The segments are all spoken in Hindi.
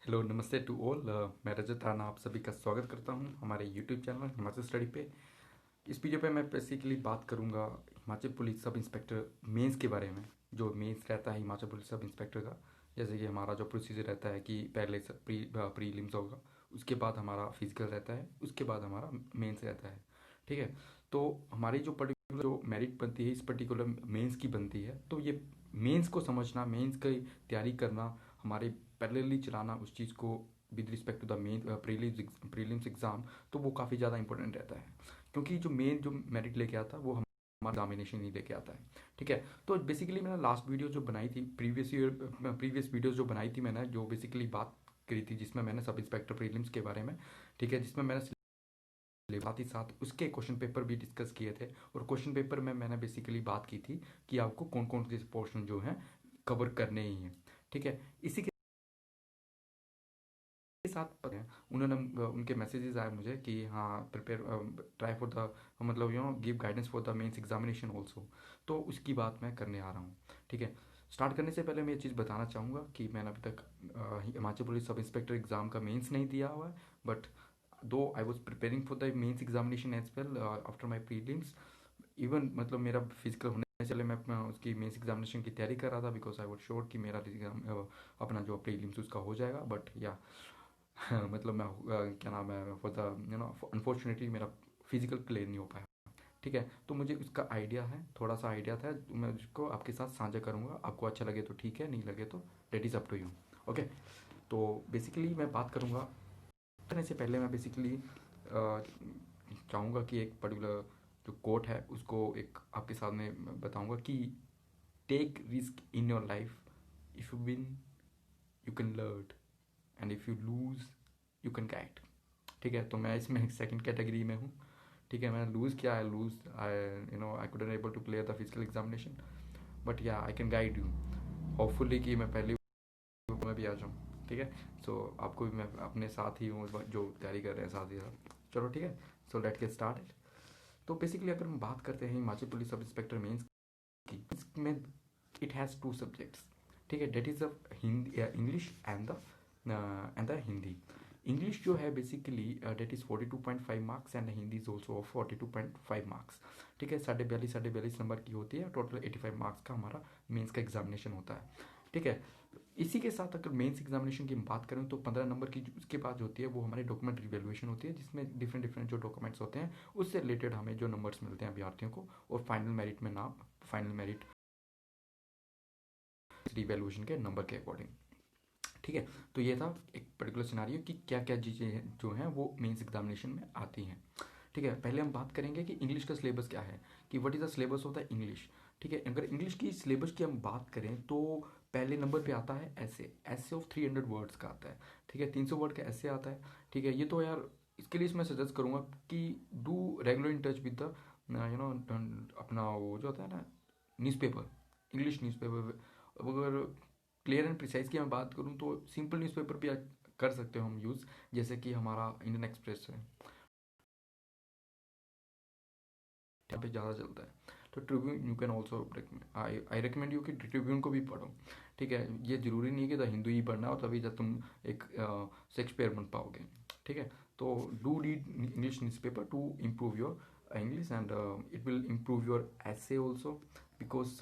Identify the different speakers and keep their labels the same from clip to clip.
Speaker 1: हेलो नमस्ते टू ऑल। मैं रजत राणा आप सभी का स्वागत करता हूं हमारे यूट्यूब चैनल हिमाचल स्टडी पे। इस वीडियो पे मैं बेसिकली बात करूंगा Himachal police sub inspector mains के बारे में। जो मेंस रहता है हिमाचल पुलिस सब इंस्पेक्टर का, जैसे कि हमारा जो प्रोसीजर रहता है कि पहले प्रीलिम्स होगा, उसके बाद हमारा फिजिकल रहता है, उसके बाद हमारा मेंस रहता है। ठीक है। तो हमारी जो पर्टिकुलर जो मेरिट बनती है इस पर्टिकुलर मेंस की बनती है, तो ये मेंस को समझना, मेंस की तैयारी करना, हमारे पैरेलली चलाना उस चीज़ को with respect to the main prelims exam, तो वो काफ़ी ज़्यादा इंपॉर्टेंट रहता है। क्योंकि जो मेन जो मेरिट लेके आता है वो हमारा एग्जामिनेशन ही लेके आता है। ठीक है। तो बेसिकली मैंने लास्ट वीडियो जो बनाई थी, प्रीवियस वीडियोस जो बनाई थी मैंने, जो बेसिकली बात करी थी जिसमें मैंने सब इंस्पेक्टर प्रीलिम्स के बारे में, ठीक है, जिसमें मैंने साथ ही साथ उसके क्वेश्चन पेपर भी डिस्कस किए थे। और क्वेश्चन पेपर में मैंने बेसिकली बात की थी कि आपको कौन कौन से पोर्शन जो हैं कवर करने ही हैं। ठीक है। इसी के साथ उन्होंने उनके मैसेजेस आए मुझे कि हाँ प्रिपेयर, ट्राई फॉर द, मतलब give guidance for the mains examination also. तो उसकी बात मैं करने आ रहा हूँ। ठीक है। स्टार्ट करने से पहले मैं ये चीज़ बताना चाहूँगा कि मैंने अभी तक Himachal police sub inspector exam का मेंस नहीं दिया हुआ है, but though I was preparing for the mains examination as well after my prelims. Even मतलब मेरा फिजिकल होने से पहले मैं अपना उसकी मेंस एग्जामिनेशन की तैयारी कर रहा था, बिकॉज आई वॉज श्योर कि मेरा अपना जो प्रीलिम्स उसका हो जाएगा। बट या मतलब मैं क्या नाम है, फॉर द अनफॉर्चुनेटली मेरा फिजिकल क्लियर नहीं हो पाया। ठीक है। तो मुझे उसका आइडिया है, थोड़ा सा आइडिया था, तो मैं उसको आपके साथ साझा करूँगा। आपको अच्छा लगे तो ठीक है, नहीं लगे तो that is up to you. Okay. तो बेसिकली मैं बात करूँगा, करने से पहले मैं बेसिकली चाहूँगा कि एक पर्टिकुलर जो कोट है उसको एक आपके सामने बताऊँगा कि take risk in your life, if you win you can learn, and if you lose you can guide. ठीक है। तो मैं इसमें सेकंड कैटेगरी में हूँ। ठीक है। मैंने लूज़ किया है, lose I I couldn't able to clear the physical examination, but yeah I can guide you, hopefully कि मैं पहली में भी आ जाऊँ। ठीक है। सो आपको भी मैं अपने साथ ही हूँ जो तैयारी कर रहे हैं साथ ही साथ। चलो ठीक है। So let get start. तो बेसिकली अगर हम बात करते हैं Himachal police sub inspector mains की, इसमें इट हैज़ टू सब्जेक्ट्स। ठीक है। That is the Hindi, English and the Hindi. English जो है basically that is 42.5 marks and Hindi is also 42.5 marks. ठीक है। साढ़े बयालीस नंबर की होती है, टोटल 85 मार्क्स का हमारा मेंस का एग्जामिनेशन होता है। ठीक है। इसी के साथ अगर मेंस एग्जामिनेशन की बात करें तो 15 नंबर की उसके बाद जो होती है वो हमारी डॉक्यूमेंट रिवेल्युएशन होती है, जिसमें डिफरेंट डिफरेंट जो डॉक्यूमेंट्स होते हैं उससे रिलेटेड हमें जो नंबर्स मिलते हैं अभ्यर्थियों को, और फाइनल मेरिट में नाम, फाइनल मेरिट रिवेल्युएशन के नंबर के अकॉर्डिंग। ठीक है। तो ये था एक पर्टिकुलर सिनारियो कि क्या क्या चीज़ें जो हैं वो मेंस एग्जामिनेशन में आती हैं। ठीक है। पहले हम बात करेंगे कि इंग्लिश का सिलेबस क्या है, कि what is the syllabus of the English. ठीक है। अगर इंग्लिश की सिलेबस की हम बात करें तो पहले नंबर पे आता है ऐसे ऑफ 300 वर्ड्स का आता है। ठीक है। 300 वर्ड का ऐसे आता है। ठीक है। ये तो यार, इसके लिए मैं सजेस्ट करूँगा कि do regular in touch with the अपना वो जो होता है ना, न्यूज़पेपर, इंग्लिश न्यूज़पेपर। अगर क्लियर एंड प्रिसाइज की मैं बात करूँ तो सिंपल न्यूज़पेपर भी कर सकते हो हम यूज़, जैसे कि हमारा इंडियन एक्सप्रेस है, यहाँ पे ज़्यादा चलता है। तो Tribune you can also, I recommend you कि ट्रिब्यून को भी पढ़ो। ठीक है। ये ज़रूरी नहीं है कि द हिंदू ही पढ़ना हो तभी जब तुम एक शेक्सपियर बन पाओगे। ठीक है। तो do read English news paper to improve your English, and it will improve your essay also, because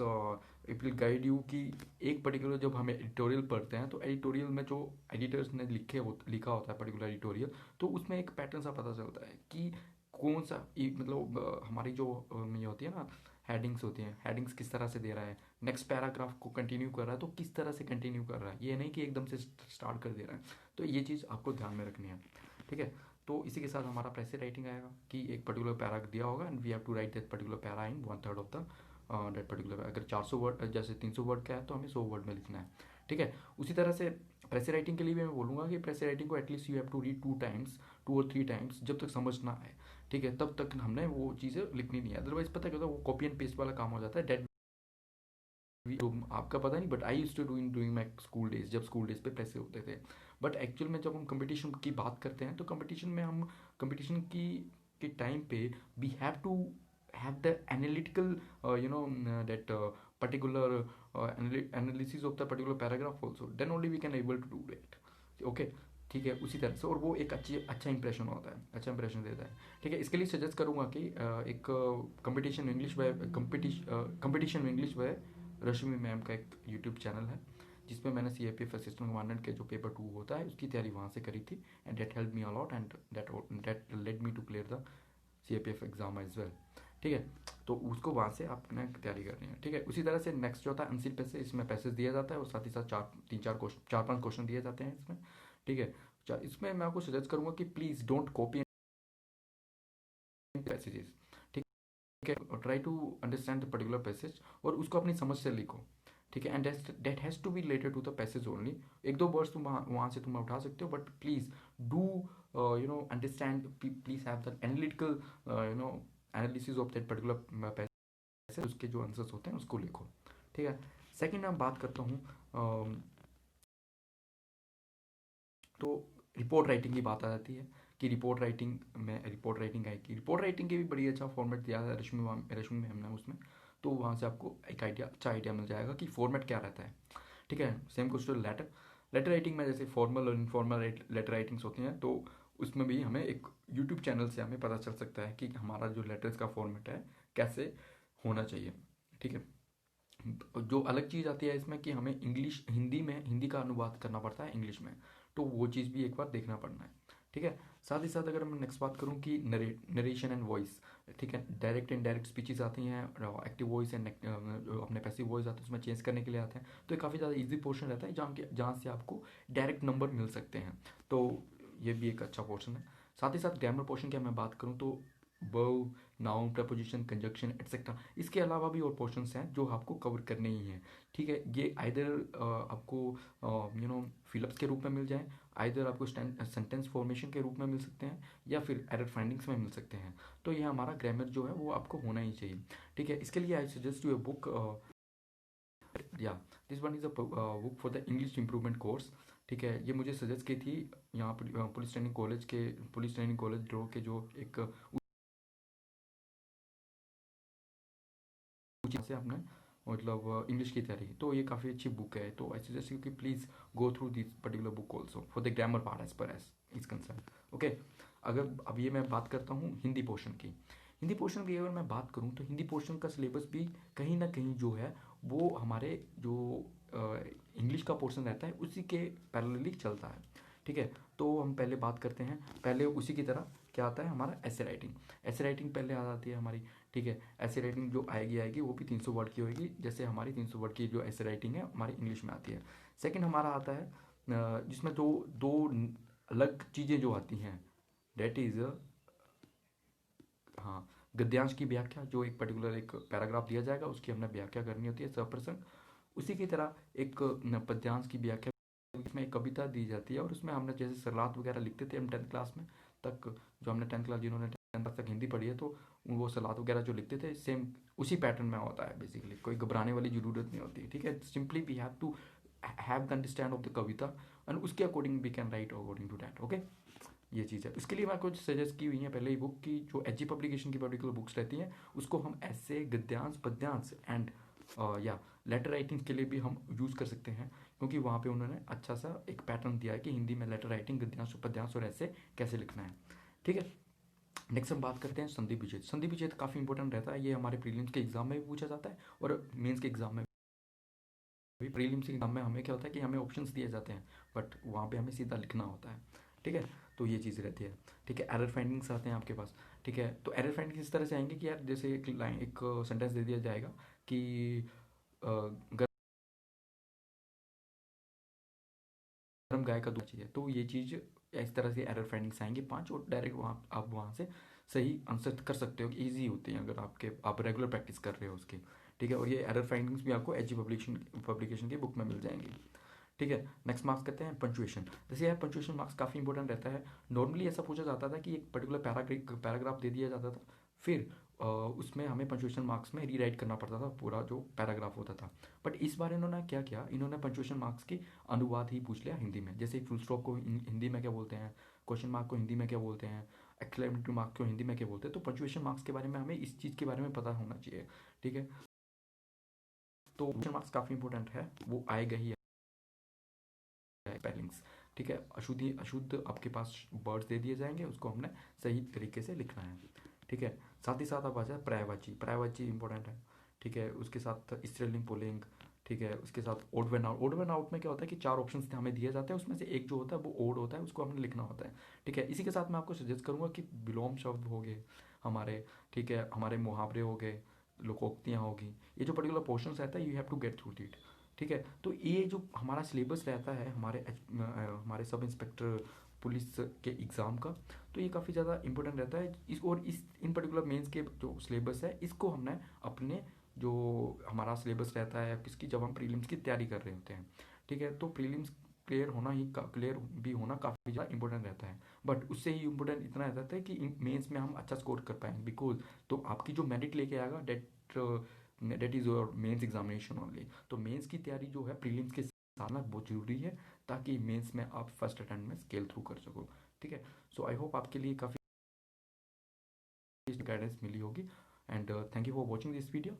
Speaker 1: it will guide you कि एक पर्टिकुलर जब हम एडिटोरियल पढ़ते हैं तो एडिटोरियल में जो एडिटर्स ने लिखा होता है पर्टिकुलर एडिटोरियल, तो उसमें एक पैटर्न सा पता चलता है कि कौन सा मतलब हमारी जो ये होती है ना, हेडिंग्स होती हैं, हेडिंग्स किस तरह से दे रहा है, नेक्स्ट पैराग्राफ को कंटिन्यू कर रहा है तो किस तरह से कंटिन्यू कर रहा है, ये नहीं कि एकदम से स्टार्ट कर दे रहा है। तो ये चीज़ आपको ध्यान में रखनी है। ठीक है। तो इसी के साथ हमारा पैसे राइटिंग आएगा कि एक पर्टिकुलर पैरा दिया होगा and we have to write that particular para in 1/3 of the that particular. अगर 400 वर्ड जैसे 300 वर्ड का है तो हमें 100 वर्ड में लिखना है। ठीक है। उसी तरह से प्रेस राइटिंग के लिए भी मैं बोलूँगा कि प्रेस राइटिंग को at least you have to read 2 times, 2 और 3 टाइम्स, जब तक समझ ना आए। ठीक है। तब तक हमने वो चीज़ें लिखनी नहीं है, अदरवाइज पता क्या होता है, वो कॉपी एंड पेस्ट वाला काम हो जाता है। डेट तो आपका पता नहीं, but I use to doing doing my school days, जब स्कूल डेज पे पैसे होते थे। बट एक्चुअल में जब हम कंपटीशन की बात करते हैं तो कंपटीशन में हम कंपटीशन की के टाइम पे we have to have the analytical that particular analysis of the particular paragraph also, then only we can able to do that. Okay, ठीक है, उसी तरह से, और वो एक अच्छा इंप्रेशन होता है, अच्छा इंप्रेशन देता है। ठीक है, इसके लिए सजेस्ट करूँगा कि एक competition English by Rashmi ma'am का एक यूट्यूब चैनल है, जिसमें मैंने CIPF असिस्टेंट कमांडेंट के जो पेपर 2 होता है उसकी तैयारी वहाँ से करी थी, and that help me a lot, and that led me to clear the CIPF exam as well. ठीक है, तो उसको वहाँ से आपने तैयारी करनी है। ठीक है, उसी तरह से नेक्स्ट जो होता है अनसील पैसेज, इसमें पैसेज दिया जाता है और साथ ही साथ चार पांच क्वेश्चन दिए जाते हैं इसमें। ठीक है, इसमें मैं आपको सजेस्ट करूंगा कि प्लीज़ डोंट कॉपी पैसेजेस। ठीक है, try to understand the particular passage और उसको अपनी समझ से लिखो। ठीक है, and that has to be related to the passage only. एक दो वर्ड्स तुम वहाँ से तुम उठा सकते हो, but please do understand, please have the analytical analysis of that particular passage, उसके जो आंसर्स होते हैं उसको लिखो। ठीक है, सेकेंड मैं बात करता हूँ, तो रिपोर्ट राइटिंग की बात आ जाती है कि रिपोर्ट राइटिंग आएगी। रिपोर्ट राइटिंग की भी बड़ी अच्छा फॉर्मेट दिया है रश्मि मैम ने उसमें, तो वहाँ से आपको एक अच्छा आइडिया मिल जाएगा कि फॉर्मेट क्या रहता है। ठीक है, सेम कुछ तो लेटर राइटिंग में जैसे फॉर्मल और इनफॉर्मल लेटर राइटिंग्स होती हैं, तो उसमें भी हमें एक यूट्यूब चैनल से हमें पता चल सकता है कि हमारा जो लेटर्स का फॉर्मेट है कैसे होना चाहिए। ठीक है, जो अलग चीज़ आती है इसमें कि हमें हिंदी का अनुवाद करना पड़ता है इंग्लिश में, तो वो चीज़ भी एक बार देखना पड़ना है। ठीक है, साथ ही साथ अगर मैं नेक्स्ट बात करूँ कि नरेशन एंड वॉइस। ठीक है, डायरेक्ट एंड डायरेक्ट स्पीचेस आती हैं, एक्टिव वॉइस एंड अपने पैसिव वॉइस आते हैं, उसमें चेंज करने के लिए आते हैं, तो ये काफ़ी ज़्यादा ईजी पोर्शन रहता है जहाँ से आपको डायरेक्ट नंबर मिल सकते हैं, तो ये भी एक अच्छा पोर्शन है। साथ ही साथ ग्रामर पोर्शन की मैं बात करूँ तो verb, noun, preposition, conjunction etcetera, इसके अलावा भी और पोर्शंस हैं जो आपको कवर करने ही हैं। ठीक है, ये आइदर आपको फिलअप्स के रूप में मिल जाए, आइदर आपको सेंटेंस फॉर्मेशन के रूप में मिल सकते हैं, या फिर एरर फाइंडिंग्स में मिल सकते हैं। तो ये हमारा ग्रामर जो है वो आपको होना ही चाहिए। ठीक है, इसके लिए I suggest you a book, yeah this one is a book for the English improvement course. ठीक है, ये मुझे सजेस्ट की थी यहाँ पर पुलिस ट्रेनिंग कॉलेज ड्रो के जो एक से आपने मतलब इंग्लिश की तैयारी, तो ये काफ़ी अच्छी बुक है, तो आई सजेस्ट यू कि please go through this particular book also for the grammar part as per as is concern. Okay, अगर अब ये मैं बात करता हूँ हिंदी पोर्शन की। हिंदी पोर्शन की अगर मैं बात करूँ तो हिंदी पोर्शन का सिलेबस भी कहीं ना कहीं जो है वो हमारे जो इंग्लिश का पोर्शन रहता है उसी के पैरेलली चलता है। ठीक है, तो हम पहले बात करते हैं, पहले उसी की तरह क्या आता है हमारा ऐसे राइटिंग। ऐसे राइटिंग पहले आ जाती है हमारी। ठीक है, ऐसे राइटिंग जो आएगी वो भी 300 वर्ड की होगी, जैसे हमारी 300 वर्ड की जो ऐसे राइटिंग है हमारी इंग्लिश में आती है। सेकंड हमारा आता है जिसमें दो दो अलग चीज़ें जो आती हैं, डेट इज़, हाँ, गद्यांश की व्याख्या, जो एक पर्टिकुलर एक पैराग्राफ दिया जाएगा उसकी हमने व्याख्या करनी होती है सप्रसंग। उसी की तरह एक पद्यांश की व्याख्या, इसमें एक कविता दी जाती है और उसमें हमने जैसे सरलात वगैरह लिखते थे हम 10th क्लास में तक, जो हमने 10th क्लास, जिन्होंने 10th क्लास तक हिंदी पढ़ी है, तो वो सलाद वगैरह जो लिखते थे सेम उसी पैटर्न में होता है बेसिकली, कोई घबराने वाली जरूरत नहीं होती। ठीक है, simply we have to have the understand of the कविता एंड उसके according we can write according to that. Okay, ये चीज़ है। इसके लिए मैं कुछ सजेस्ट की हुई है पहले ही बुक की, जो एच पब्लिकेशन की पर्टिकुलर बुक्स रहती हैं उसको हम ऐसे गद्यांश पद्यांश एंड या लेटर राइटिंग के लिए भी हम यूज़ कर सकते हैं, क्योंकि वहाँ पे उन्होंने अच्छा सा एक पैटर्न दिया है कि हिंदी में लेटर राइटिंग, गद्यांश, पद्यांश और ऐसे कैसे लिखना है। ठीक है, नेक्स्ट हम बात करते हैं संधि विच्छेद। संधि विच्छेद काफ़ी इंपॉर्टेंट रहता है, ये हमारे प्रीलिम्स के एग्जाम में भी पूछा जाता है और मेंस के एग्जाम में भी। प्रीलिम्स के एग्जाम में हमें क्या होता है कि हमें ऑप्शंस दिए जाते हैं, बट वहाँ पे हमें सीधा लिखना होता है। ठीक है, तो ये चीज़ रहती है। ठीक है, एरर फाइंडिंग्स आते हैं आपके पास। ठीक है, तो एरर फाइंडिंग इस तरह से आएंगे कि यार जैसे एक लाइन, एक सेंटेंस दे दिया जाएगा कि गर्म गाय का दूध चाहिए, तो ये चीज़ इस तरह से एरर फाइंडिंग्स आएंगे 5, और डायरेक्ट वहाँ आप वहाँ से सही आंसर कर सकते हो, कि ईजी होती हैं अगर आप रेगुलर प्रैक्टिस कर रहे हो उसकी। ठीक है, और ये एरर फाइंडिंग्स भी आपको एच पब्लिकेशन की बुक में मिल जाएंगी। ठीक है, नेक्स्ट मार्क्स करते हैं पंचुएशन। जैसे यार पंचुएशन मार्क्स काफ़ी इंपॉर्टेंट रहता है। नॉर्मली ऐसा पूछा जाता था कि एक पर्टिकुलर पैराग्राफ दे दिया जाता था, फिर उसमें हमें पंचुएशन मार्क्स में रीराइट करना पड़ता था पूरा जो पैराग्राफ होता था। बट इस बार इन्होंने क्या किया, इन्होंने पंचुएशन मार्क्स की अनुवाद ही पूछ लिया हिंदी में। जैसे फुल स्टॉप को हिंदी में क्या बोलते हैं, क्वेश्चन मार्क को हिंदी में क्या बोलते हैं, एक्सक्लेमेटरी मार्क को हिंदी में क्या बोलते हैं, तो पंचुएशन मार्क्स के बारे में हमें इस चीज़ के बारे में पता होना चाहिए। ठीक है, तो पंचुएशन मार्क्स काफ़ी इंपॉर्टेंट है, वो आएगा ही स्पेलिंग्स। ठीक है, अशुद्ध आपके पास वर्ड्स दे दिए जाएंगे, उसको हमने सही तरीके से लिखना है। ठीक है, साथ ही साथ अब आ जाए पर्यायवाची। पर्यायवाची इंपॉर्टेंट है। ठीक है, उसके साथ स्त्रीलिंग पुल्लिंग। ठीक है, उसके साथ odd one out. Odd one out में क्या होता है कि 4 ऑप्शन हमें दिए जाते हैं, उसमें से एक जो होता है वो ओड होता है, उसको हमने लिखना होता है। ठीक है, इसी के साथ मैं आपको सजेस्ट करूंगा कि विलोम शब्द हो गए हमारे, ठीक है, हमारे मुहावरे हो गए, लोकोक्तियाँ होगी, ये जो पर्टिकुलर पोर्शन रहता है you have to get through it. ठीक है, तो ये जो हमारा सिलेबस रहता है हमारे सब इंस्पेक्टर पुलिस के एग्ज़ाम का, तो ये काफ़ी ज़्यादा इंपॉर्टेंट रहता है। इस इन पर्टिकुलर मेंस के जो सिलेबस है इसको हमने अपने जो हमारा सिलेबस रहता है किसकी, जब हम प्रीलिम्स की तैयारी कर रहे होते हैं, ठीक है, तो प्रीलिम्स क्लियर भी होना काफ़ी ज़्यादा इंपॉर्टेंट रहता है। बट उससे ही इंपॉर्टेंट इतना रहता है कि मेंस में हम अच्छा स्कोर कर पाएंगे, बिकॉज तो आपकी जो मेरिट लेके आएगा that is your mains examination only. तो मेंस की तैयारी जो है प्रीलिम्स के साथ में बहुत ज़रूरी है, ताकि मेंस में आप फर्स्ट अटेम्प्ट में स्केल थ्रू कर सको। ठीक है, सो आई होप आपके लिए काफ़ी गाइडेंस मिली होगी, and thank you for watching this video.